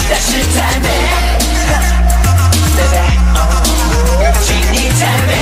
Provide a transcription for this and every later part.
但是太美 ，baby， 请你太美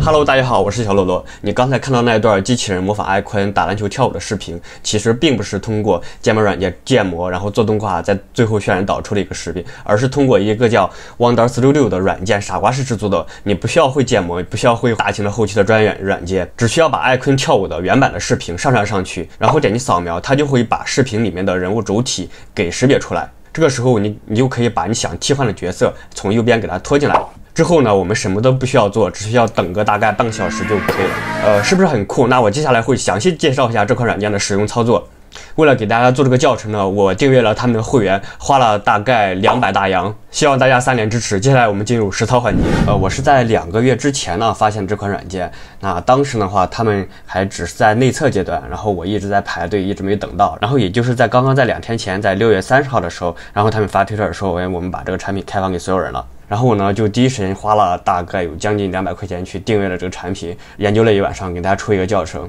，Hello， 大家好，我是小罗罗。你刚才看到那一段机器人模仿艾坤打篮球跳舞的视频，其实并不是通过建模软件建模，然后做动画，在最后渲染导出的一个视频，而是通过一个叫 Wonder Studio 的软件傻瓜式制作的。你不需要会建模，不需要会大型的后期的专业软件，只需要把艾坤跳舞的原版的视频上传上去，然后点击扫描，它就会把视频里面的人物主体给识别出来。这个时候你就可以把你想替换的角色从右边给它拖进来。之后呢，我们什么都不需要做，只需要等个大概半个小时就可以了。是不是很酷？那我接下来会详细介绍一下这款软件的使用操作。为了给大家做这个教程呢，我订阅了他们的会员，花了大概200大洋，希望大家3连支持。接下来我们进入实操环节。我是在2个月之前呢发现这款软件，那当时的话他们还只是在内测阶段，然后我一直在排队，一直没等到，然后也就是在刚刚在2天前，在6月30号的时候，然后他们发推特说，我们把这个产品开放给所有人了。然后我呢就第一时间花了大概有将近200块钱去订阅了这个产品，研究了一晚上，给大家出一个教程。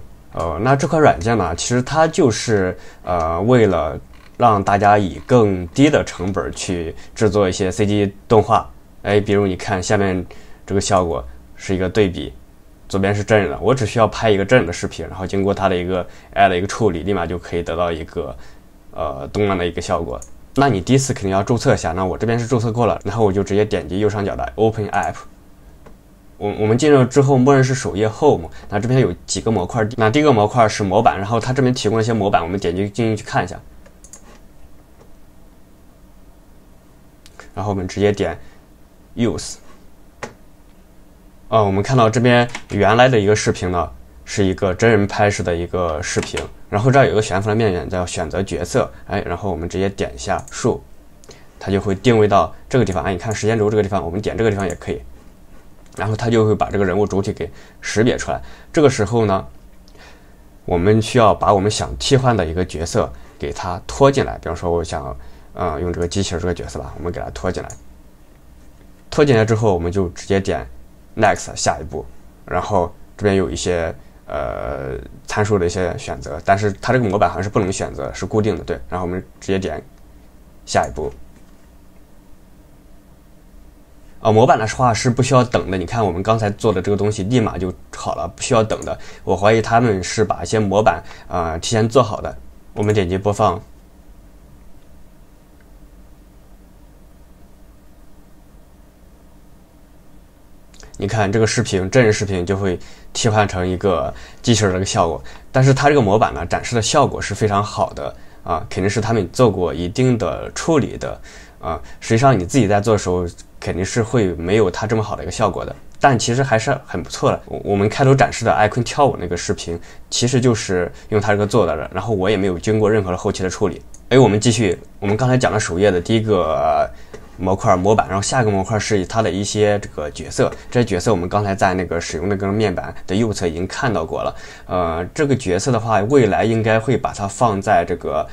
那这款软件呢，其实它就是为了让大家以更低的成本去制作一些 CG 动画。比如你看下面这个效果是一个对比，左边是真人的，我只需要拍一个真人的视频，然后经过它的一个 AI 的一个处理，立马就可以得到一个动漫的一个效果。那你第一次肯定要注册一下，那我这边是注册过了，然后我就直接点击右上角的 Open App。我们进入之后，默认是首页 Home。那这边有几个模块，那第一个模块是模板，然后它这边提供了一些模板，我们点击进去看一下。然后我们直接点 Use。我们看到这边原来的一个视频呢，是一个真人拍摄的一个视频，然后这儿有一个悬浮的面板叫选择角色，然后我们直接点一下树，它就会定位到这个地方。你看时间轴这个地方，我们点这个地方也可以。然后它就会把这个人物主体给识别出来。这个时候呢，我们需要把我们想替换的一个角色给它拖进来。比方说，我想用这个机器人这个角色吧，我们给它拖进来。拖进来之后，我们就直接点 Next 下一步。然后这边有一些参数的一些选择，但是它这个模板好像是不能选择，是固定的，对。然后我们直接点下一步。模板的话是不需要等的，你看我们刚才做的这个东西立马就好了，不需要等的。我怀疑他们是把一些模板提前做好的。我们点击播放，你看这个视频，真人视频就会替换成一个机器人的这个效果，但是它这个模板呢展示的效果是非常好的肯定是他们做过一定的处理的实际上你自己在做的时候肯定是会没有它这么好的一个效果的，但其实还是很不错的。我们开头展示的艾坤跳舞那个视频其实就是用它这个做的，然后我也没有经过任何的后期的处理。我们继续，我们刚才讲了首页的第一个模块模板，然后下一个模块是它的一些这个角色，这些角色我们刚才在那个使用那个面板的右侧已经看到过了。这个角色的话，未来应该会把它放在这个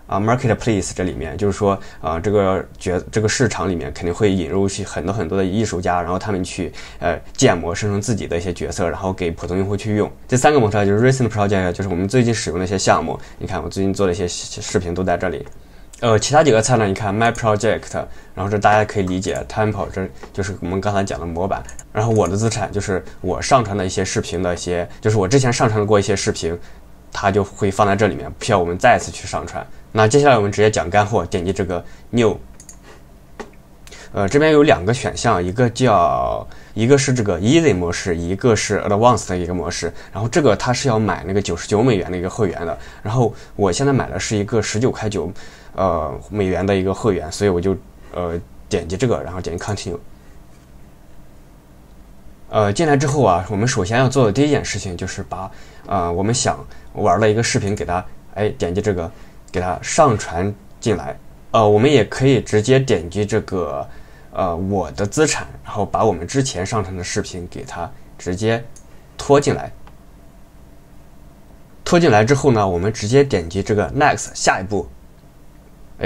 marketplace 这里面，就是说这个市场里面肯定会引入很多的艺术家，然后他们去建模生成自己的一些角色，然后给普通用户去用。第3个模块就是 recent project， 就是我们最近使用的一些项目。你看我最近做的一些视频都在这里。其他几个菜呢，你看 my project， 然后这大家可以理解 tempo， 这就是我们刚才讲的模板。然后我的资产就是我上传的一些视频的一些，就是我之前上传过一些视频，它就会放在这里面，不需要我们再次去上传。那接下来我们直接讲干货，点击这个 new。这边有2个选项，一个是这个 easy 模式，一个是 advanced 的一个模式。然后这个它是要买那个$99的一个会员的，然后我现在买的是一个$19.9美元的一个会员，所以我就点击这个，然后点击 continue。进来之后我们首先要做的第一件事情就是把我们想玩的一个视频给它点击这个给它上传进来。我们也可以直接点击这个我的资产，然后把我们之前上传的视频给它直接拖进来。拖进来之后呢，我们直接点击这个 next 下一步。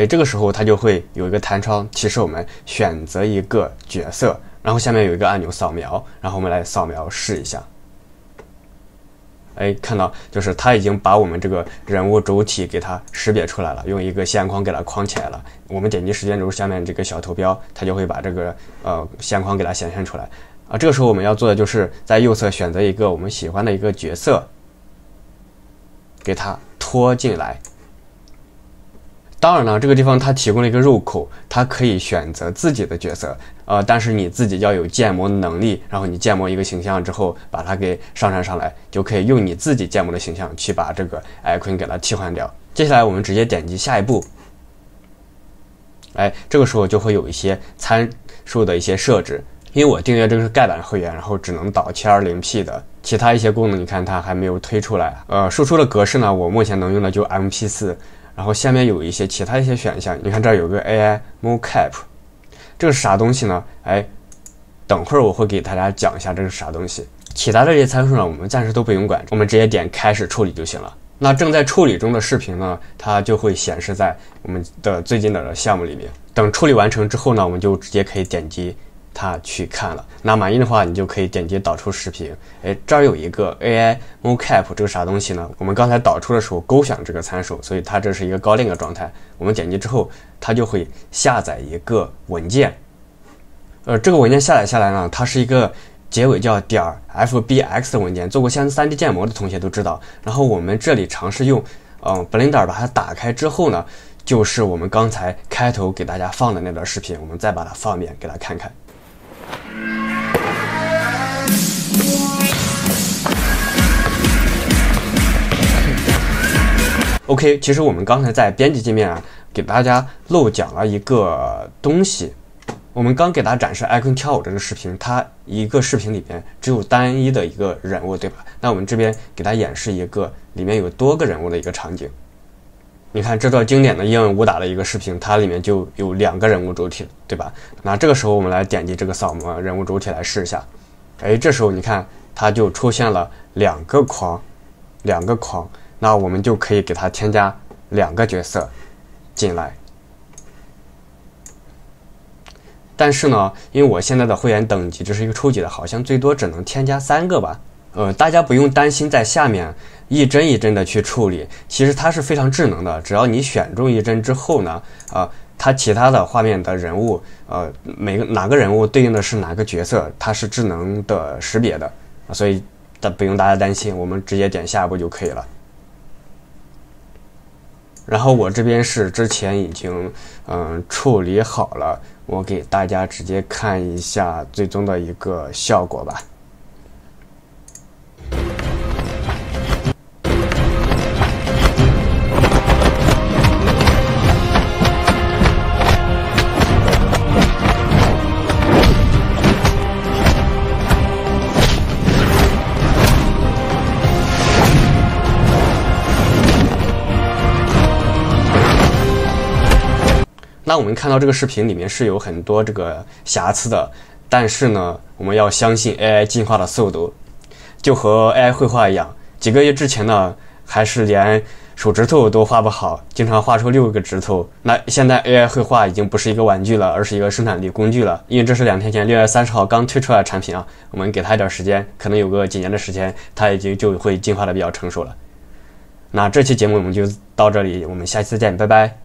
这个时候它就会有一个弹窗提示我们选择一个角色，然后下面有一个按钮扫描，然后我们来扫描试一下。看到就是它已经把我们这个人物主体给它识别出来了，用一个线框给它框起来了。我们点击时间轴下面这个小图标，它就会把这个线框给它显现出来。这个时候我们要做的就是在右侧选择一个我们喜欢的一个角色，给它拖进来。当然了，这个地方它提供了一个入口，它可以选择自己的角色，但是你自己要有建模能力，然后你建模一个形象之后，把它给上传上来，就可以用你自己建模的形象去把这个 icon 给它替换掉。接下来我们直接点击下一步，这个时候就会有一些参数的一些设置。因为我订阅这个是盖板会员，然后只能导 720P 的，其他一些功能你看它还没有推出来。输出的格式呢，我目前能用的就 MP4。然后下面有一些其他一些选项，你看这儿有个 AI Mocap， 这个是啥东西呢？等会儿我会给大家讲一下这是啥东西。其他的这些参数呢，我们暂时都不用管，我们直接点开始处理就行了。那正在处理中的视频呢，它就会显示在我们的最近的项目里面。等处理完成之后呢，我们就直接可以点击它去看了。那满意的话，你就可以点击导出视频。这儿有一个 AI Mocap， 这个啥东西呢？我们刚才导出的时候勾选这个参数，所以它这是一个高定的状态。我们点击之后，它就会下载一个文件。这个文件下载下来呢，它是一个结尾叫.fbx 的文件，做过3D 建模的同学都知道。然后我们这里尝试用Blender 把它打开之后呢，就是我们刚才开头给大家放的那段视频，我们再把它放面给大家看看。OK， 其实我们刚才在编辑界面给大家漏讲了一个东西。我们刚给大家展示 icon 跳舞这个视频，它一个视频里边只有单一的一个人物，对吧？那我们这边给大家演示一个里面有多个人物的一个场景。你看这段经典的英文武打的一个视频，它里面就有2个人物主体，对吧？那这个时候我们来点击这个扫描人物主体来试一下。这时候你看它就出现了2个框，那我们就可以给它添加2个角色进来。但是呢，因为我现在的会员等级这是一个初级的，好像最多只能添加3个吧。大家不用担心在下面一帧一帧的去处理，其实它是非常智能的。只要你选中一帧之后呢，它其他的画面的人物，哪个人物对应的是哪个角色，它是智能的识别的，所以不用大家担心，我们直接点下一步就可以了。然后我这边是之前已经处理好了，我给大家直接看一下最终的一个效果吧。那我们看到这个视频里面是有很多这个瑕疵的，但是呢，我们要相信 AI 进化的速度，就和 AI 绘画一样，几个月之前呢，还是连手指头都画不好，经常画出6个指头。那现在 AI 绘画已经不是一个玩具了，而是一个生产力工具了。因为这是2天前6月30号刚推出来的产品我们给它一点时间，可能有个几年的时间，它已经就会进化的比较成熟了。那这期节目我们就到这里，我们下期再见，拜拜。